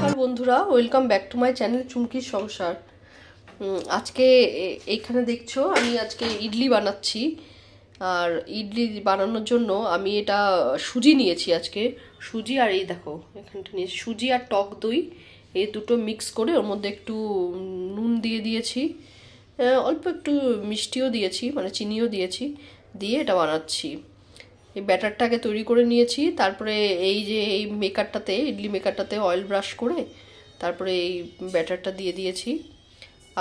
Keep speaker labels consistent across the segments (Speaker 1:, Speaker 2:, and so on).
Speaker 1: নমস্কার বন্ধুরা, welcome back to my channel চুমকির সংসার। আজকে এইখানে দেখছো আমি আজকে ইডলি বানাচ্ছি। আর ইডলি বানানোর জন্য আমি এটা সুজি নিয়েছি। আজকে সুজি আর এই দেখো এখানটা নিয়েছি সুজি আর টক দই, এই দুটো মিক্স করে ওর মধ্যে একটু নুন দিয়ে দিয়েছি, অল্প একটু মিষ্টিও দিয়েছি, মানে চিনিও দিয়েছি, দিয়ে এটা বানাচ্ছি। এই ব্যাটারটাকে তৈরি করে নিয়েছি। তারপরে এই যে এই মেকারটাতে, ইডলি মেকারটাতে অয়েল ব্রাশ করে তারপরে এই ব্যাটারটা দিয়ে দিয়েছি।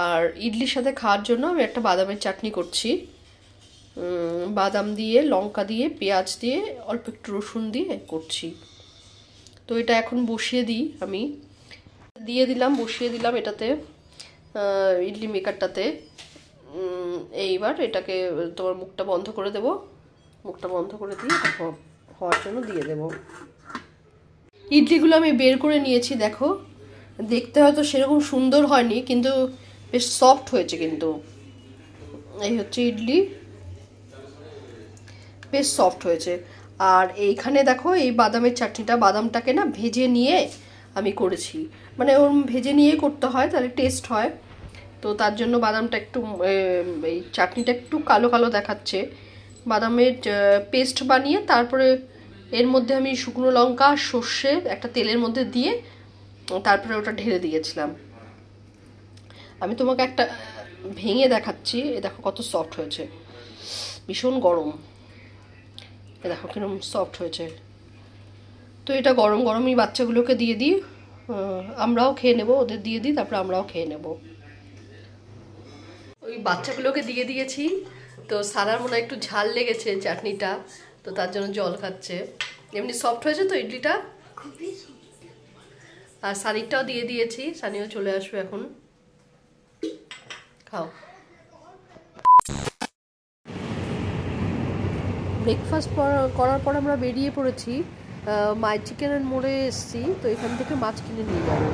Speaker 1: আর ইডলির সাথে খাওয়ার জন্য আমি একটা বাদামের চাটনি করছি। বাদাম দিয়ে, লঙ্কা দিয়ে, পেঁয়াজ দিয়ে, অল্প একটু রসুন দিয়ে করছি। তো এটা এখন বসিয়ে দিই, আমি বসিয়ে দিলাম এটাতে, ইডলি মেকারটাতে। এইবার এটাকে তোমার মুখটা বন্ধ করে দেবো, মুখটা বন্ধ করে দিয়ে হওয়ার জন্য দিয়ে দেব। ইডলিগুলো আমি বের করে নিয়েছি, দেখো দেখতে হয়তো সেরকম সুন্দর হয়নি, কিন্তু বেশ সফট হয়েছে। কিন্তু এই হচ্ছে ইডলি, বেশ সফট হয়েছে। আর এইখানে দেখো এই বাদামের চাটনিটা, বাদামটাকে না ভেজে নিয়ে আমি করেছি, মানে ওর ভেজে নিয়ে করতে হয়, তাহলে টেস্ট হয়। তো তার জন্য বাদামটা একটু, এই চাটনিটা একটু কালো কালো দেখাচ্ছে। বাদামের পেস্ট বানিয়ে তারপরে এর মধ্যে আমি শুকনো লঙ্কা, সর্ষে একটা তেলের মধ্যে দিয়ে তারপরে ওটা ঢেলে দিয়েছিলাম। আমি তোমাকে একটা ভেঙে দেখাচ্ছি, এ দেখো কত সফট হয়েছে, ভীষণ গরম, এ দেখো কিরকম সফট হয়েছে। তো এটা গরম গরমই বাচ্চাগুলোকে দিয়ে দিই, আমরাও খেয়ে নেব, ওদের দিয়ে দিই, তারপরে আমরাও খেয়ে নেব। ওই বাচ্চাগুলোকে দিয়ে দিয়েছি। তো সারার মনে হয় একটু ঝাল লেগেছে চাটনিটা, তো তার জন্য জল খাচ্ছে। এমনি সফট হয়েছে তো ইডলিটা। আর সানিটাও দিয়ে দিয়েছি, সানিও চলে আসবে এখন, খাও। ব্রেকফাস্ট করার পর আমরা বেরিয়ে পড়েছি, মাই চিকেনের মোড়ে এসছি। তো এখান থেকে মাছ কিনে নিয়ে যাবো।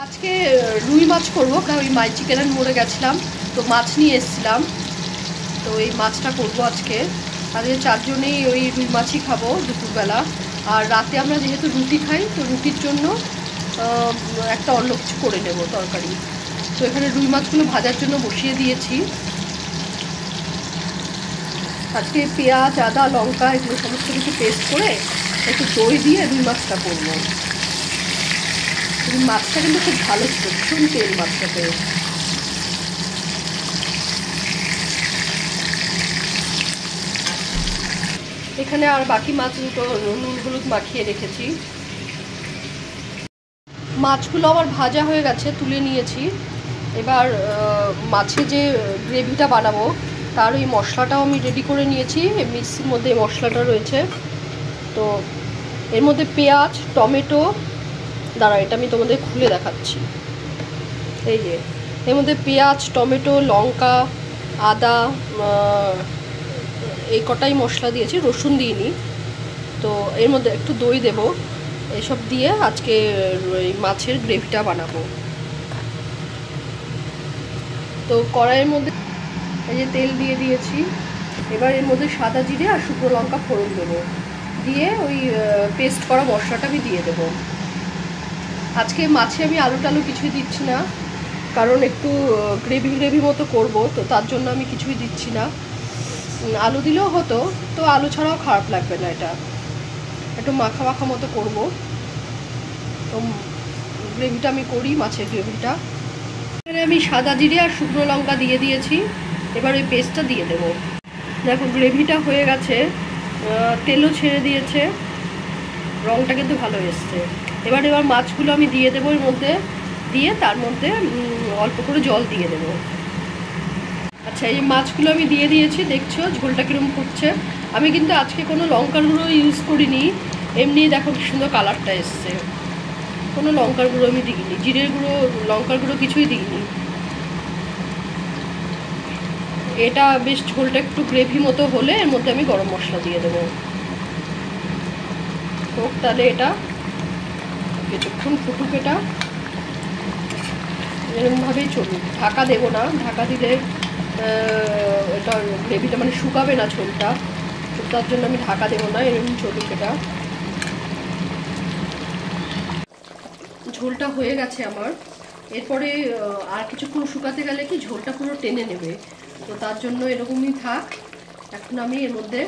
Speaker 1: আজকে রুই মাছ করবো, কারণ ওই মাই চিকেনের মোড়ে গেছিলাম, তো মাছ নিয়ে এসেছিলাম, তো এই মাছটা করবো আজকে। আজকে চারজনেই ওই রুই মাছই খাবো দুপুরবেলা। আর রাতে আমরা যেহেতু রুটি খাই, তো রুটির জন্য একটা অন্য কিছু করে নেব তরকারি। তো এখানে রুই মাছগুলো ভাজার জন্য বসিয়ে দিয়েছি। আজকে পেঁয়াজ, আদা, লঙ্কা এগুলো সমস্ত কিছু পেস্ট করে একটু দই দিয়ে রুই মাছটা করবো। মাছটা কিন্তু খুব ভালো ছিল, ভীষণ তেল মাছটাতে। এখানে আর বাকি মাছ দুটো নুন হলুদ মাখিয়ে রেখেছি। মাছগুলো আবার ভাজা হয়ে গেছে, তুলে নিয়েছি। এবার মাছে যে গ্রেভিটা বানাবো তার ওই মশলাটাও আমি রেডি করে নিয়েছি। মিক্সির মধ্যে এই মশলাটা রয়েছে। তো এর মধ্যে পেঁয়াজ, টমেটো, দাঁড়া এটা আমি তোমাদের খুলে দেখাচ্ছি। এই যে এর মধ্যে পেঁয়াজ, টমেটো, লঙ্কা, আদা, এই কটাই মশলা দিয়েছি, রসুন দিইনি। তো এর মধ্যে একটু দই দেব, এসব দিয়ে আজকে এই মাছের গ্রেভিটা বানাবো। তো কড়াইয়ের মধ্যে এই যে তেল দিয়ে দিয়েছি। এবার এর মধ্যে সাদা জিরে আর শুকনো লঙ্কা ফোড়ন দেবো, দিয়ে ওই পেস্ট করা মশলাটা আমি দিয়ে দেবো। আজকে মাছে আমি আলু টালু কিছুই দিচ্ছি না, কারণ একটু গ্রেভি মতো করব, তো তার জন্য আমি কিছুই দিচ্ছি না। আলু দিলেও হতো, তো আলু ছাড়াও খারাপ লাগবে না, এটা একটু মাখা মাখা মতো করব। তো গ্রেভিটা আমি করি, মাছের গ্রেভিটা। এখানে আমি সাদা জিরে আর শুকনো লঙ্কা দিয়ে দিয়েছি। এবার ওই পেস্টটা দিয়ে দেবো। দেখো গ্রেভিটা হয়ে গেছে, তেলও ছেড়ে দিয়েছে। রঙটা কিন্তু ভালো এসছে। এবার মাছগুলো আমি দিয়ে দেবো এর মধ্যে, দিয়ে তার মধ্যে অল্প করে জল দিয়ে দেবো। আচ্ছা, এই মাছগুলো আমি দিয়ে দিয়েছি, দেখছো ঝোলটা কীরকম ফুটছে। আমি কিন্তু আজকে কোনো লঙ্কার গুঁড়ো ইউজ করিনি, এমনি দেখো কি সুন্দর কালারটা এসছে। কোনো লঙ্কার গুঁড়ো আমি দিইনি, জিরের গুঁড়ো লঙ্কার গুঁড়ো কিছুই দিইনি। এটা বেশ ঝোলটা একটু গ্রেভি মতো হলে এর মধ্যে আমি গরম মশলা দিয়ে দেবো। হোক তাহলে এটা কিছুক্ষণ ফুটুক, এটা এরকমভাবেই চলুক, ঢাকা দেবো না, ঢাকা দিলে এটা গ্রেভিটা মানে শুকাবে না ঝোলটা, তার জন্য আমি ঢাকা দেবো না, এরকম চলুক। এটা ঝোলটা হয়ে গেছে আমার। এরপরে আর কিছুক্ষণ শুকাতে গেলে কি ঝোলটা পুরো টেনে নেবে, তো তার জন্য এরকমই থাক। এখন আমি এর মধ্যে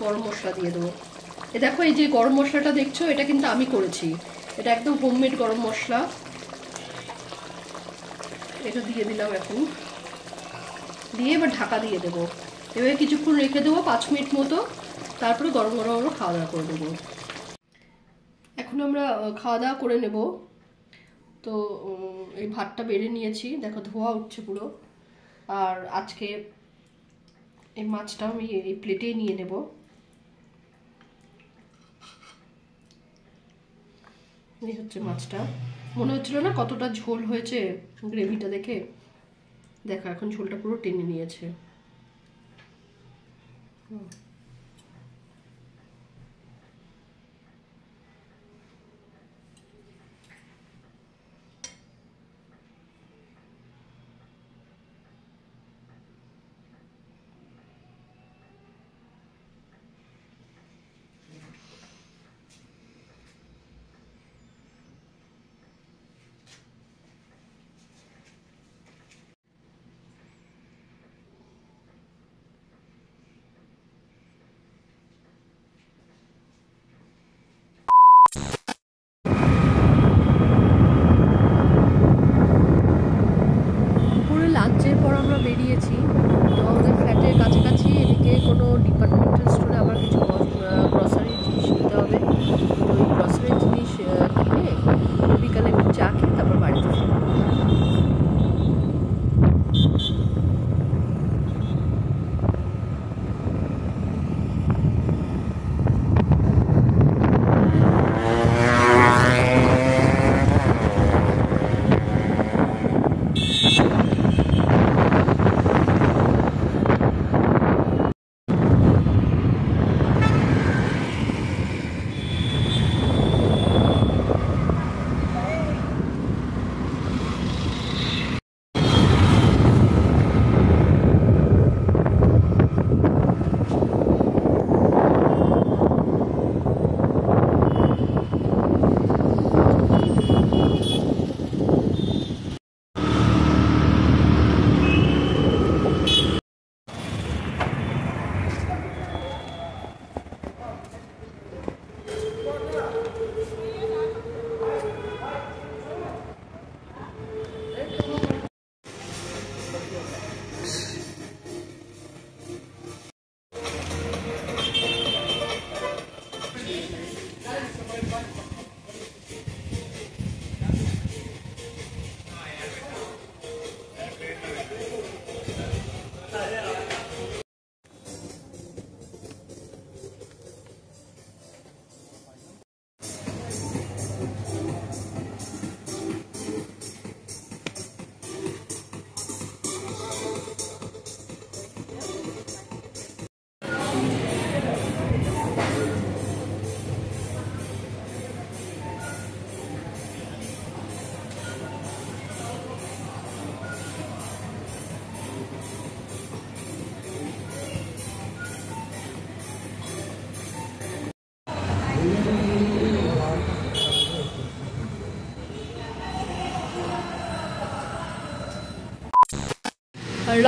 Speaker 1: গরম মশলা দিয়ে দেবো। দেখো এই যে গরম মশলাটা দেখছো, এটা কিন্তু আমি করেছি, এটা একদম হোমমেড গরম মশলা। এটা দিয়ে দিলাম এখন, দিয়ে এবার ঢাকা দিয়ে দেবো। এবারে কিছুক্ষণ রেখে দেবো 5 মিনিট মতো, তারপরে গরম গরম খাওয়া দাওয়া করে দেবো। এখন আমরা খাওয়া দাওয়া করে নেব। তো এই ভাতটা বেড়ে নিয়েছি, দেখো ধোয়া উঠছে পুরো। আর আজকে এই মাছটা আমি এই প্লেটেই নিয়ে নেব। এই হচ্ছে মাছটা। মনে হচ্ছিল না কতটা ঝোল হয়েছে গ্রেভিটা দেখে, দেখো এখন ঝোলটা পুরো টেনে নিয়েছে। লাঞ্চের পর আমরা বেরিয়েছি, তো আমাদের ফ্ল্যাটের কাছাকাছি এদিকে কোনো ডিপার্টমেন্টাল স্টোরে আবার কিছু গ্রসারি জিনিস নিতে হবে। তো ওই গ্রসারি জিনিস কিনে বিকালে একটু চা খেয়ে তারপর বাড়িতে ফিরব।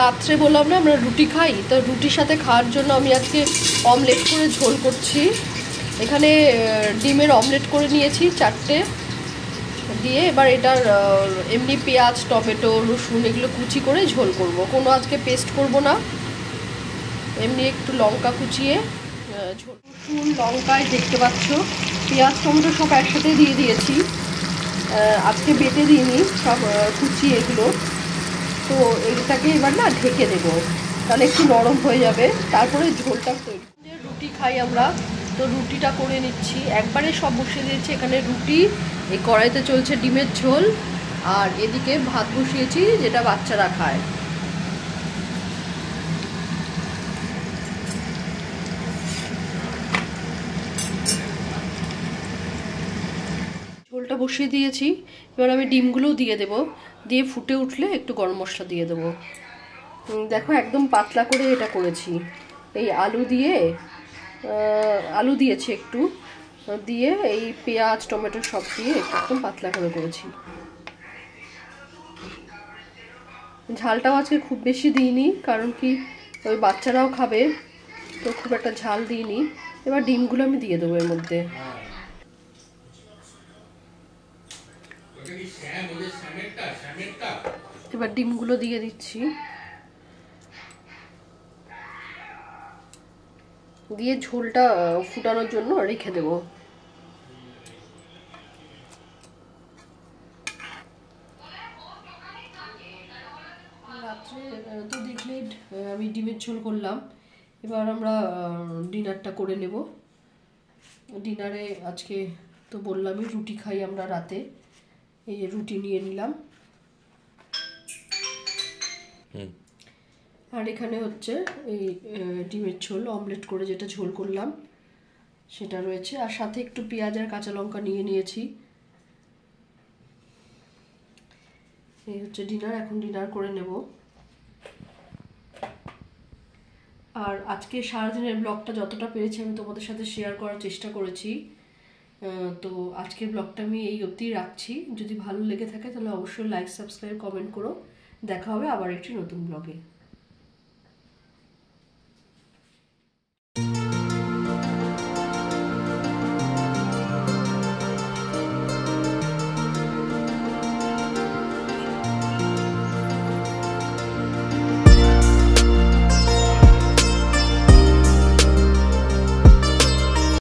Speaker 1: রাত্রে বললাম না আমরা রুটি খাই, তো রুটির সাথে খাওয়ার জন্য আমি আজকে অমলেট করে ঝোল করছি। এখানে ডিমের অমলেট করে নিয়েছি 4টে দিয়ে, এবার এটার এমনি পেঁয়াজ টমেটো রসুন এগুলো কুচি করে ঝোল করব, কোনো আজকে পেস্ট করব না, এমনি একটু লঙ্কা কুচিয়ে ঝোল। রসুন লঙ্কায় দেখতে পাচ্ছ পেঁয়াজ টমেটো সব একসাথে দিয়ে দিয়েছি, আজকে বেটে দিইনি, সব কুচি এগুলো। তো এটাকে এবার না ঢেকে দেবো, তাহলে একটু নরম হয়ে যাবে, তারপরে ঝোলটা তৈরি। রুটি খাই আমরা, তো রুটিটা করে নিচ্ছি, একবারে সব বসিয়ে দিয়েছি। এখানে রুটি, এই কড়াইতে চলছে ডিমের ঝোল, আর এদিকে ভাত বসিয়েছি যেটা বাচ্চারা খায়। ঝোলটা বসিয়ে দিয়েছি, এবার আমি ডিমগুলোও দিয়ে দেবো, দিয়ে ফুটে উঠলে একটু গরম মশলা দিয়ে দেবো। দেখো একদম পাতলা করে এটা করেছি, এই আলু দিয়েছি একটু, দিয়ে এই পেঁয়াজ টমেটো সব দিয়ে একদম পাতলা করে করেছি। ঝালটাও আজকে খুব বেশি দিইনি, কারণ কি ওই বাচ্চারাও খাবে, তো খুব একটা ঝাল দিইনি। এবার ডিমগুলো আমি দিয়ে দেবো এর মধ্যে। এবার ডিমগুলো দিয়ে দিচ্ছি, দিয়ে ঝোলটা ফুটানোর জন্য রেখে দেবো। রাত্রে তো দেখলে আমি ডিমের ঝোল করলাম, এবার আমরা ডিনারটা করে নেব। ডিনারে আজকে তো বললামই রুটি খাই আমরা রাতে, এই যে রুটি নিয়ে নিলাম, আর এখানে হচ্ছে এই ডিমের ঝোল অমলেট করে যেটা ঝোল করলাম সেটা রয়েছে, আর সাথে একটু পেঁয়াজ আর কাঁচা লঙ্কা নিয়ে নিয়েছি। এই হচ্ছে ডিনার, এখন ডিনার করে নেব। আর আজকে সারাদিনের ব্লগটা যতটা পেরেছি আমি তোমাদের সাথে শেয়ার করার চেষ্টা করেছি। তো আজকের ব্লগটা আমি এই অবধি রাখছি। যদি ভালো লেগে থাকে তাহলে অবশ্যই লাইক সাবস্ক্রাইব কমেন্ট করো। দেখা হবে আবার একটি নতুন ব্লগে।